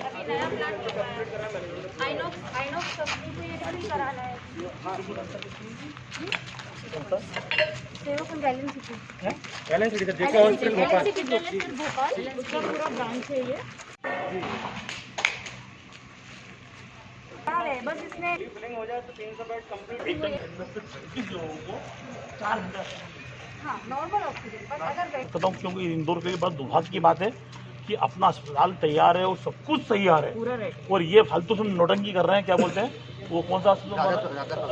अभी नया प्लांट लगाया है आइनॉक्स कंपनी से ये भी कराना है। सेवाकुंज गैलेंसी भोपाल उसका पूरा ब्रांच है ये। बस इसमें हो जाए तो 300 बेड कंप्लीट लोगों को 4 घंटा। हाँ नॉर्मल ऑक्सीजन बस अगर बताऊँ क्योंकि इंदौर के बाद दुर्भाग्य की बात है कि अपना अस्पताल तैयार है और सब कुछ तैयार है पूरा रेडी और ये फालतू से नोटंकी कर रहे हैं। क्या बोलते हैं वो कौन सा अस्पताल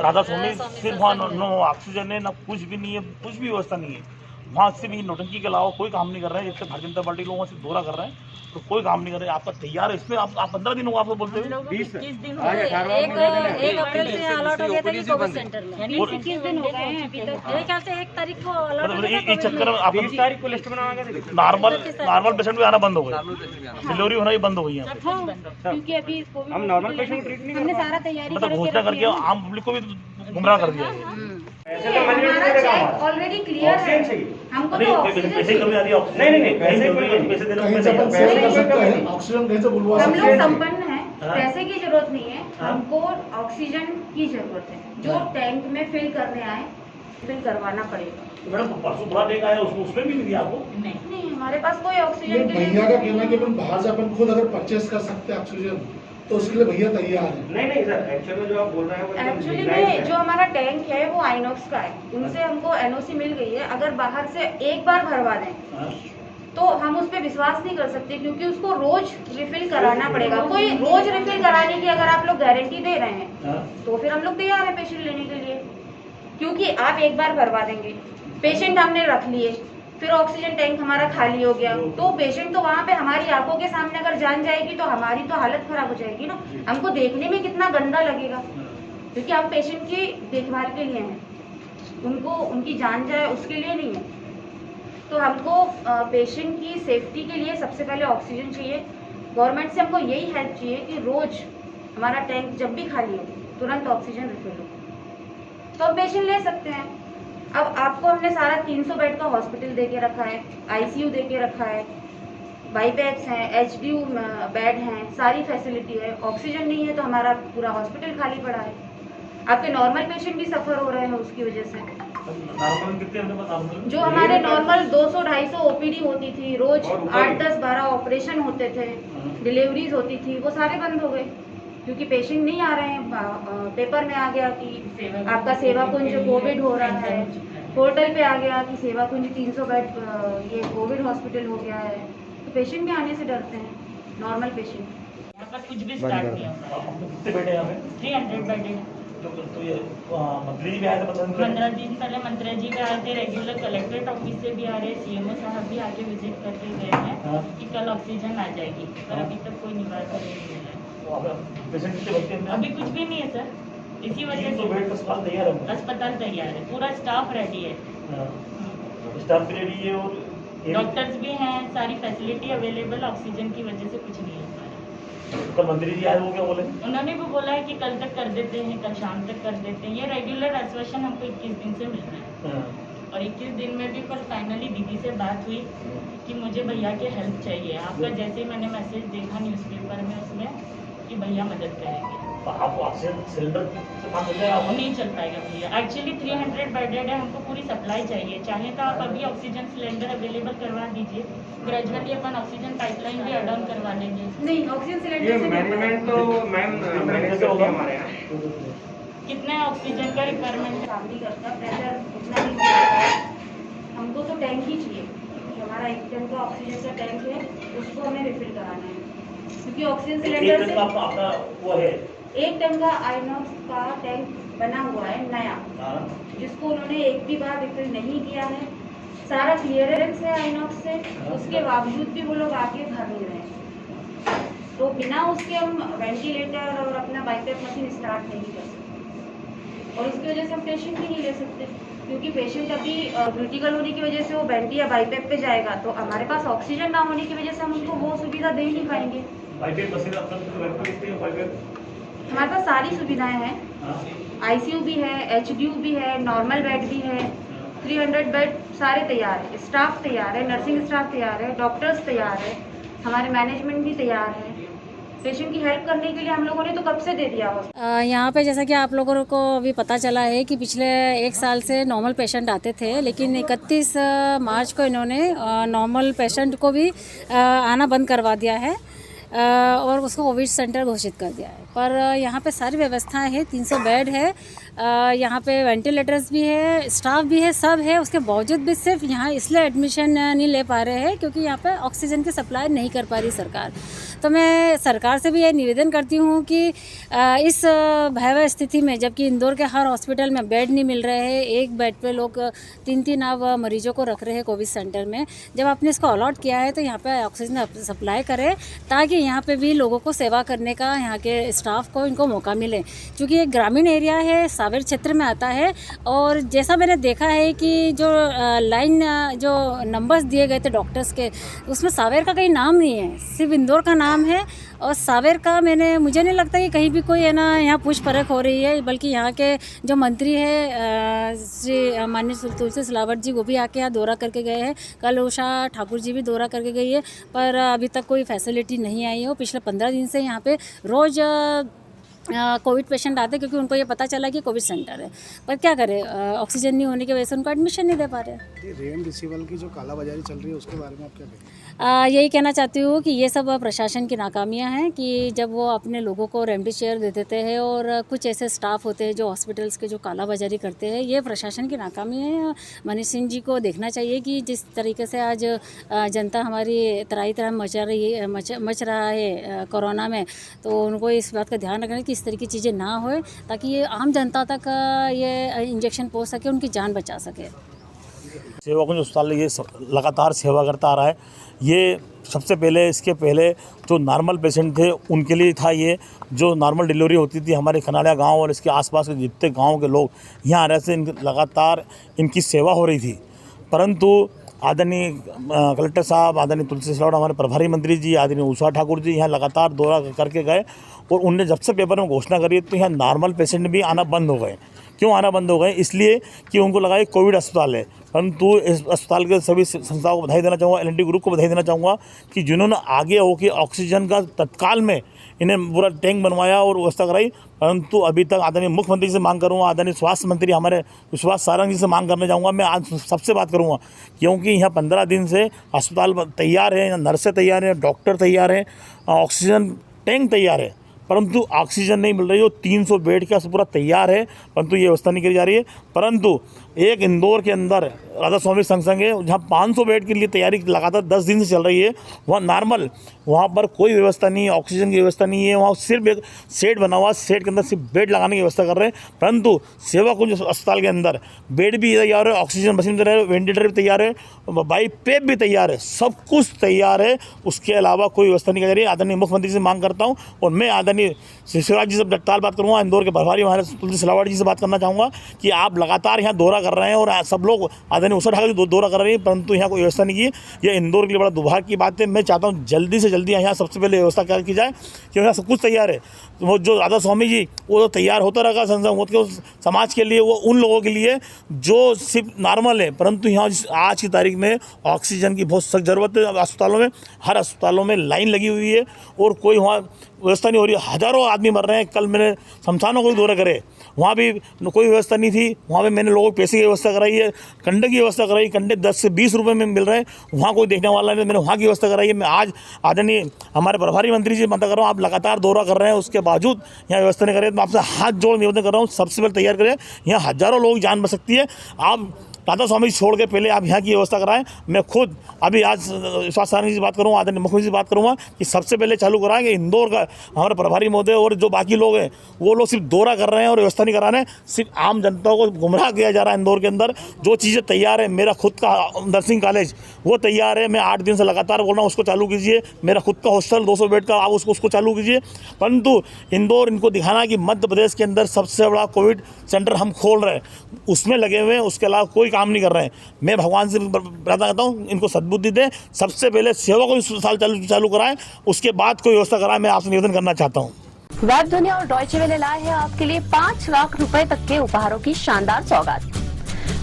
राधा स्वामी, सिर्फ वहाँ नो ऑक्सीजन है ना, कुछ भी नहीं है, कुछ भी व्यवस्था नहीं है वहाँ से भी नोटंकी के अलावा कोई काम नहीं कर रहे हैं। जिससे भारतीय जनता पार्टी लोगों से दौरा कर रहे हैं तो कोई काम नहीं कर रहे हैं। आपका तैयार है इसमें आप 15 दिन होगा आपको बोलते हुए 20 दिन एक अप्रैल से अलॉट हो गया था कोविड सेंटर में 21 दिन हो गए हैं अभी तक। मेरे ख्याल से 1 तारीख को अलॉट हो गया। इस चक्कर में आप 20 तारीख को लिस्ट बनावा नॉर्मल पेशेंट भी आना बंद हो गया, डिलीवरी होना भी बंद हो गई है। क्योंकि अभी हम नॉर्मल पेशेंट ट्रीट नहीं हमने सारा तैयारी मतलब घोषणा करके आम पब्लिक को भी गुमराह कर दिया है। ऑलरेडी क्लियर है हमको तो ऑक्सीजन पैसे कमी आ रही है। नहीं पैसे देने को ऑक्सीजन कहीं से बुलवा हम सकते लोग हैं। संपन्न है, पैसे की जरूरत नहीं है, हमको ऑक्सीजन की जरूरत है। जो टैंक में फिल करने आए फिल करवाना पड़ेगा। मैडम परसों बड़ा डेक आया उसमें भी नहीं दिया आपको? नहीं हमारे पास कोई ये ऑक्सीजन के भैया का कहना है कि अपन बाहर से अपन खुद अगर परचेस कर सकते हैं ऑक्सीजन तो उसके लिए भैया तैयार है। नहीं सर, एक्चुअली जो आप बोल रहे हैं वो एकदम एक्चुअली डिजाइन में है। जो हमारा टैंक है वो आइनॉक्स का है, उनसे हमको एनओसी मिल गई है। अगर बाहर से एक बार भरवा दें तो हम उस पर विश्वास नहीं कर सकते क्योंकि उसको रोज रिफिल कराना पड़ेगा। कोई रोज रिफिल कराने की अगर आप लोग गारंटी दे रहे हैं तो फिर हम लोग तैयार है पेशेंट लेने के लिए। क्योंकि आप एक बार भरवा देंगे, पेशेंट हमने रख लिए, फिर ऑक्सीजन टैंक हमारा खाली हो गया तो पेशेंट तो वहाँ पे हमारी आंखों के सामने अगर जान जाएगी तो हमारी तो हालत खराब हो जाएगी ना। हमको देखने में कितना गंदा लगेगा क्योंकि हम पेशेंट की देखभाल के लिए हैं, उनको उनकी जान जाए उसके लिए नहीं है। तो हमको पेशेंट की सेफ्टी के लिए सबसे पहले ऑक्सीजन चाहिए। गवर्नमेंट से हमको यही हेल्प चाहिए कि रोज हमारा टैंक जब भी खाली हो तुरंत ऑक्सीजन रिफिल हो तो हम पेशेंट ले सकते हैं। अब आपको हमने सारा 300 बेड का हॉस्पिटल दे के रखा है, आईसीयू दे के रखा है, बाईपैक्स हैं, एचडीयू बेड हैं, सारी फैसिलिटी है। ऑक्सीजन नहीं है तो हमारा पूरा हॉस्पिटल खाली पड़ा है। आपके नॉर्मल पेशेंट भी सफर हो रहे हैं उसकी वजह से। जो हमारे नॉर्मल 200-250 ओपीडी होती थी, रोज 8-10-12 ऑपरेशन होते थे, डिलीवरीज होती थी, वो सारे बंद हो गए क्योंकि पेशेंट नहीं आ रहे हैं। पेपर में आ गया कि आपका सेवाकुंज कोविड हो रहा है, पोर्टल पे आ गया कि सेवाकुंज 300 बेड ये कोविड हॉस्पिटल हो गया है, तो पेशेंट भी आने से डरते हैं, नॉर्मल पेशेंट। यहाँ पर कुछ भी स्टार्ट नहीं होता। कितने बेड है यहाँ पे? 300 बेडेड। तो ये मंत्री जी भी आए थे 15 दिन पहले मंत्री जी भी आए थे, रेगुलर कलेक्ट्रेट ऑफिस से भी आ रहे, सीएमओ साहब भी आके विजिट करके गए हैं कि कल ऑक्सीजन आ जाएगी, पर अभी तक कोई निवारण नहीं मिला है। पेशेंट कितने बचते हैं? अभी कुछ भी नहीं है सर, इसी वजह तो से बेड का अस्पताल तैयार है? अस्पताल तैयार है, पूरा स्टाफ रेडी है, स्टाफ भी रेडी है और डॉक्टर्स भी हैं, सारी फैसिलिटी अवेलेबल। ऑक्सीजन की वजह से कुछ नहीं है। कल मंत्री जी आए वो क्या बोले? उन्होंने भी बोला है कि कल तक कर देते हैं, कल शाम तक कर देते हैं। ये रेगुलर आश्वासन हमको 21 दिन से मिल रहा है और 21 दिन में भी कल फाइनली दीदी से बात हुई कि मुझे भैया की हेल्प चाहिए। आपका जैसे ही मैंने मैसेज देखा न्यूज़पेपर में उसमें कि भैया मदद करेंगे। तो आपको ऑक्सीजन सिलेंडर से काम मिल जाएगा? वो नहीं चल पाएगा भैया। एक्चुअली 300 बेडेड है, हमको पूरी सप्लाई चाहिए। चाहे तो आप अभी ऑक्सीजन सिलेंडर अवेलेबल करवा दीजिए, ग्रेजुअली अपन ऑक्सीजन पाइपलाइन भी एड ऑन करवा लेंगे। नहीं ऑक्सीजन ये सिलेंडर मैनेजमेंट तो मैम मैनेज करते हैं हमारे यहाँ। कितने ऑक्सीजन का रिक्वायरमेंट है? काम नहीं करता, प्रेशर उतना नहीं होता है। हमको तो टैंक ही चाहिए। जो हमारा 1 टन का ऑक्सीजन का टैंक है उसको हमें रिफिल कराना है क्योंकि ऑक्सीजन सिलेंडर से आपका वो है 1 टन का आइनॉक्स का टैंक बना हुआ है नया, जिसको उन्होंने एक भी बार रिफिल नहीं किया है। सारा क्लियरेंस है आइनॉक्स से, उसके बावजूद भी वो लोग आके भर नहीं रहे हैं। तो बिना उसके हम वेंटिलेटर और अपना बाईपैप मशीन स्टार्ट नहीं कर सकते और उसकी वजह से हम पेशेंट भी नहीं ले सकते क्योंकि पेशेंट अभी क्रिटिकल होने की वजह से वो वेंटी या बाईपैप पे जाएगा तो हमारे पास ऑक्सीजन ना होने की वजह से हम उनको वो सुविधा दे नहीं पाएंगे। हमारे पास सारी सुविधाएं हैं, आईसीयू भी है, एचडीयू भी है, नॉर्मल बेड भी है, 300 बेड सारे तैयार है, स्टाफ तैयार है, नर्सिंग स्टाफ तैयार है, डॉक्टर्स तैयार है, हमारे मैनेजमेंट भी तैयार है। पेशेंट की हेल्प करने के लिए हम लोगों ने तो कब से दे दिया हो। यहाँ पे जैसा कि आप लोगों को अभी पता चला है कि पिछले 1 साल से नॉर्मल पेशेंट आते थे, लेकिन 31 मार्च को इन्होंने नॉर्मल पेशेंट को भी आना बंद करवा दिया है और उसको कोविड सेंटर घोषित कर दिया है। पर यहाँ पे सारी व्यवस्थाएं हैं, 300 बेड है, यहाँ पे वेंटिलेटर्स भी है, स्टाफ भी है, सब है। उसके बावजूद भी सिर्फ यहाँ इसलिए एडमिशन नहीं ले पा रहे हैं क्योंकि यहाँ पे ऑक्सीजन की सप्लाई नहीं कर पा रही सरकार। तो मैं सरकार से भी ये निवेदन करती हूँ कि इस भयावह स्थिति में, जबकि इंदौर के हर हॉस्पिटल में बेड नहीं मिल रहे हैं, एक बेड पे लोग 3-3 अब मरीजों को रख रहे हैं कोविड सेंटर में, जब आपने इसको अलॉट किया है तो यहाँ पे ऑक्सीजन सप्लाई करें ताकि यहाँ पे भी लोगों को सेवा करने का, यहाँ के स्टाफ को इनको मौका मिले। क्योंकि ये ग्रामीण एरिया है, सावेर क्षेत्र में आता है और जैसा मैंने देखा है कि जो लाइन जो नंबर्स दिए गए थे डॉक्टर्स के, उसमें सावेर का कहीं नाम नहीं है, सिर्फ इंदौर का नाम है। और सावेर का मुझे नहीं लगता कि कहीं भी कोई है ना यहाँ पूछ परख हो रही है, बल्कि यहाँ के जो मंत्री है श्री माननीय तुलसी सिलावट जी, वो भी आके यहाँ दौरा करके गए हैं। कल उषा ठाकुर जी भी दौरा करके गई है, पर अभी तक कोई फैसिलिटी नहीं आई है। पिछले 15 दिन से यहाँ पे रोज़ कोविड पेशेंट आते, क्योंकि उनको ये पता चला कि कोविड सेंटर है, पर क्या करें, ऑक्सीजन नहीं होने की वजह से उनको एडमिशन नहीं दे पा रहे। रेमडेसिविर की जो कालाबाजारी चल रही है उसके बारे में आप क्या कहेंगे? यही कहना चाहती हूँ कि ये सब प्रशासन की नाकामियाँ हैं कि जब वो अपने लोगों को रेमडेसिविर दे देते हैं और कुछ ऐसे स्टाफ होते हैं जो हॉस्पिटल्स के जो कालाबाजारी करते हैं, ये प्रशासन की नाकामी है। मनीष सिंह जी को देखना चाहिए कि जिस तरीके से आज जनता हमारी त्राही त्राही मच रहा है कोरोना में, तो उनको इस बात का ध्यान रखना कि इस तरह की चीज़ें ना होए, ताकि ये आम जनता तक ये इंजेक्शन पहुँच सके, उनकी जान बचा सके। सेवाकुंज अस्पताल ये लगातार सेवा करता आ रहा है। ये सबसे पहले, इसके पहले जो नॉर्मल पेशेंट थे उनके लिए था, ये जो नॉर्मल डिलीवरी होती थी हमारे खनाड़िया गांव और इसके आसपास के जितने गांव के लोग यहाँ आ रहे थे, लगातार इनकी सेवा हो रही थी। परंतु आदरणीय कलेक्टर साहब, आदरणीय तुलसी सिलावट, हमारे प्रभारी मंत्री जी, आदरणीय उषा ठाकुर जी यहाँ लगातार दौरा करके गए और उनने जब से पेपर में घोषणा करी तो यहाँ नॉर्मल पेशेंट भी आना बंद हो गए। क्यों आना बंद हो गए? इसलिए कि उनको लगा कि कोविड अस्पताल है। परंतु इस अस्पताल के सभी संस्थाओं को बधाई देना चाहूँगा, एल&टी ग्रुप को बधाई देना चाहूँगा कि जिन्होंने आगे होकर ऑक्सीजन का तत्काल में इन्हें पूरा टैंक बनवाया और व्यवस्था कराई। परंतु अभी तक आदरणीय मुख्यमंत्री से मांग करूँगा, आदरणीय स्वास्थ्य मंत्री हमारे विश्वास सारंग जी से मांग करने जाऊँगा। मैं आज सबसे बात करूँगा क्योंकि यहाँ 15 दिन से अस्पताल तैयार है, नर्सें तैयार हैं, डॉक्टर तैयार हैं, ऑक्सीजन टैंक तैयार है, परंतु ऑक्सीजन नहीं मिल रही हो। 300 बेड का पूरा तैयार है, परंतु ये व्यवस्था नहीं करी जा रही है। परंतु एक इंदौर के अंदर राधा स्वामी संघ है, जहाँ 500 बेड के लिए तैयारी लगातार 10 दिन से चल रही है, वहाँ नॉर्मल, वहाँ पर कोई व्यवस्था नहीं है, ऑक्सीजन की व्यवस्था नहीं है। वहाँ सिर्फ एक सेट बना हुआ, सेट के अंदर सिर्फ बेड लगाने की व्यवस्था कर रहे हैं। परंतु सेवाकुंज अस्पताल के अंदर बेड भी तैयार है, ऑक्सीजन मशीन तैयार है, वेंटिलेटर भी तैयार है, बाई पेप भी तैयार है, सब कुछ तैयार है। उसके अलावा कोई व्यवस्था नहीं कर रही है। आदरणीय मुख्यमंत्री से मांग करता हूँ और मैं आदरणीय शिवराज जी से तत्काल बात करूँगा, इंदौर के प्रभारी हमारे तुलसी सिलावट जी से बात करना चाहूँगा कि आप लगातार यहाँ दौरा कर रहे हैं और सब लोग आदरणीय उषा ठाकुर जी दौरा कर रहे हैं, परंतु यहाँ कोई व्यवस्था नहीं की। यह इंदौर के लिए बड़ा दुर्भाग्य की बात है। मैं चाहता हूँ जल्दी से जल्दी यहाँ सबसे पहले व्यवस्था की जाए, क्योंकि यहाँ सब कुछ तैयार है। वो जो राधा स्वामी जी, वो तो तैयार होता रहा समाज के लिए, वो उन लोगों के लिए जो सिर्फ नॉर्मल है, परंतु यहाँ आज की तारीख में ऑक्सीजन की बहुत सख्त ज़रूरत है। अस्पतालों में, हर अस्पतालों में लाइन लगी हुई है और कोई वहाँ व्यवस्था नहीं हो रही है। हज़ारों आदमी मर रहे हैं। कल मैंने शमशानों को भी दौरा करे, वहाँ भी कोई व्यवस्था नहीं थी। वहाँ पे मैंने लोगों को पैसे की व्यवस्था कराई है, कंडे की व्यवस्था कराई, कंडे 10 से 20 रुपये में मिल रहे हैं, वहाँ कोई देखने वाला नहीं, मैंने वहाँ की व्यवस्था कराई है। मैं आज आदरणीय हमारे प्रभारी मंत्री जी बता कर रहा हूँ, आप लगातार दौरा कर रहे हैं, उसके बावजूद यहाँ व्यवस्था नहीं कर रहे, तो आपसे हाथ जोड़ निवेदन कर रहा हूँ, सबसे पहले तैयार करें। यहाँ हज़ारों लोग जान बच सकती है। आप राधा स्वामी छोड़ के पहले आप यहाँ की व्यवस्था कराएं। मैं खुद अभी आज स्वास्थ्य सारंग से बात करूँगा, आदरणीय मुख्यमंत्री से बात करूँगा कि सबसे पहले चालू कराएंगे। इंदौर का हमारे प्रभारी महोदय और जो बाकी लोग हैं वो लोग सिर्फ दौरा कर रहे हैं और व्यवस्था नहीं करा रहे हैं। सिर्फ आम जनता को गुमराह किया जा रहा है। इंदौर के अंदर जो चीज़ें तैयार है, मेरा खुद का नर्सिंग कॉलेज वो तैयार है, मैं 8 दिन से लगातार बोल रहा हूँ उसको चालू कीजिए। मेरा खुद का हॉस्टल 200 बेड का, आप उसको चालू कीजिए। परंतु इंदौर इनको दिखाना कि मध्य प्रदेश के अंदर सबसे बड़ा कोविड सेंटर हम खोल रहे हैं, उसमें लगे हुए हैं, उसके अलावा कोई काम नहीं कर रहे हैं। मैं भगवान से प्रार्थना करता हूँ इनको सद्बुद्धि दें। सबसे पहले सेवा को साल चालू कराएं, उसके बाद कोई व्यवस्था कराएं। मैं आपसे निवेदन करना चाहता हूँ। वेब दुनिया और डॉयचे वेले लाए हैं आपके लिए 5 लाख रुपए तक के उपहारों की शानदार सौगात।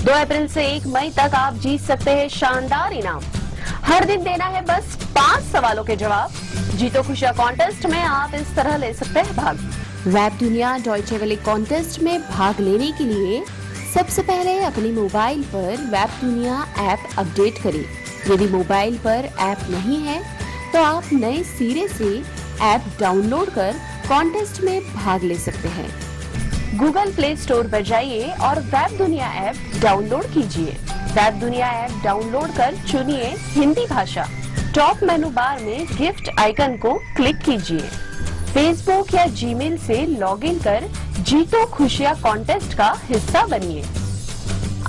2 अप्रैल से 1 मई तक आप जीत सकते हैं शानदार इनाम। हर दिन देना है बस 5 सवालों के जवाब। जीतो खुशियां कॉन्टेस्ट में आप इस तरह ले सकते हैं भाग। वेब दुनिया डॉयचे वेले कॉन्टेस्ट में भाग लेने के लिए सबसे पहले अपने मोबाइल पर वेब दुनिया ऐप अपडेट करें। यदि मोबाइल पर ऐप नहीं है तो आप नए सिरे से ऐप डाउनलोड कर कॉन्टेस्ट में भाग ले सकते हैं। गूगल प्ले स्टोर पर जाइए और वेब दुनिया ऐप डाउनलोड कीजिए। वेब दुनिया ऐप डाउनलोड कर चुनिए हिंदी भाषा। टॉप मेनू बार में गिफ्ट आइकन को क्लिक कीजिए। फेसबुक या जीमेल से लॉगिन कर जीतो खुशियां कॉन्टेस्ट का हिस्सा बनिए।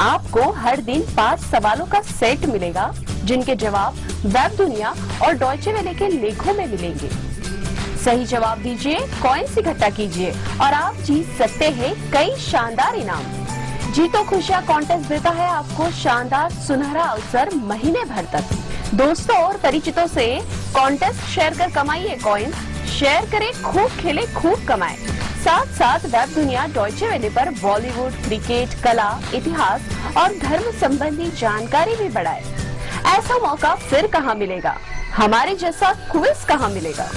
आपको हर दिन 5 सवालों का सेट मिलेगा, जिनके जवाब वेब दुनिया और डॉयचे वेले के लेखों में मिलेंगे। सही जवाब दीजिए, कॉइन्स इकट्ठा कीजिए और आप जीत सकते हैं कई शानदार इनाम। जीतो खुशियां कॉन्टेस्ट देता है आपको शानदार सुनहरा अवसर महीने भर तक। दोस्तों और परिचितों से कॉन्टेस्ट शेयर कर कमाइए कॉइन्स। शेयर करें, खूब खेले, खूब कमाएं। साथ साथ वेब दुनिया डॉयचे वेले पर बॉलीवुड, क्रिकेट, कला, इतिहास और धर्म संबंधी जानकारी भी बढ़ाए। ऐसा मौका फिर कहाँ मिलेगा? हमारे जैसा क्विज कहाँ मिलेगा?